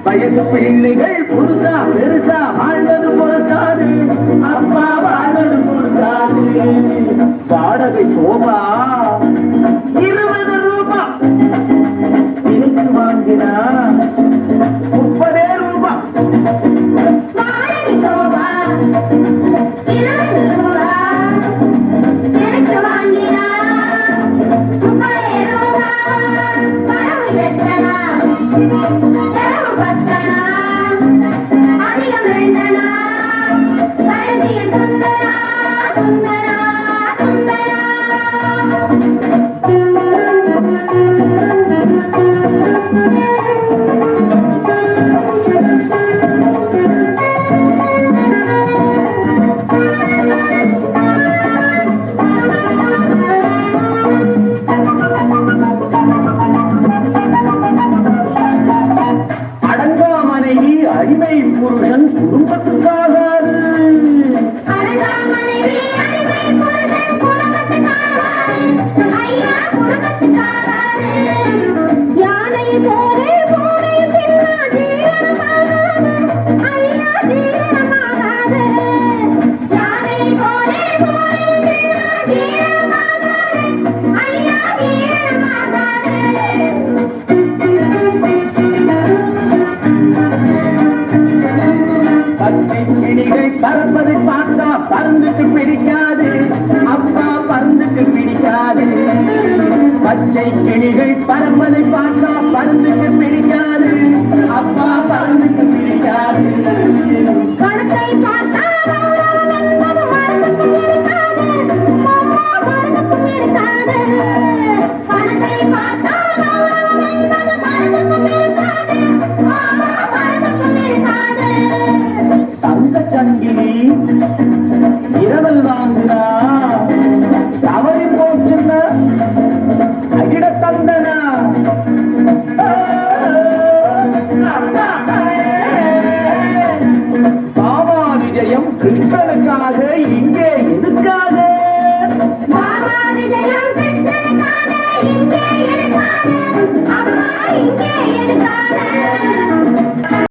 வயசு பிள்ளைகள் புதுசா பெருசா வாழ்வது பொறுக்காது, அப்பா வாழ்வது பொறுக்காது. வாடகை சோபா 20 ரூபாய், எனக்கு வாங்கினா 30 ரூபாய். வாடகை சோபா 20 ரூபாய், எனக்கு வாங்கினா 30 ரூபாய். பணம் எட்டனா செலவு பத்தனா அதிகம் வேண்டனா கடைசிய துந்தனா துந்தனா துந்தனா. அடங்கா மனைவி அடிமை புருஷன் குடும்பத்துக்காகாது. பச்சை கிளிகள் பறப்பதை பார்த்தா பறந்துக்கு பிடிக்காது, அப்பா பறந்துக்கு பிடிக்காது. பச்சை கிளிகள் பறப்பதை பார்த்தா பறந்துக்கு பிடிக்காது, அப்பா பறந்துக்கு பிடிக்காது. பணத்தை பார்த்தா மனதுக்கும் இருக்காது, அம்மா மனதுக்கும் இருக்காது. பணத்தை பார்த்தா மனதுக்கும் இருக்காது, அம்மா மனதுக்கும் இருக்காது. தங்க சங்கிலி இரவல் வாங்குனா தவறி போச்சுன்னா அகிட தந்தனா. காமா விஜயம் கிருஷ்ணனுக்காக இங்கே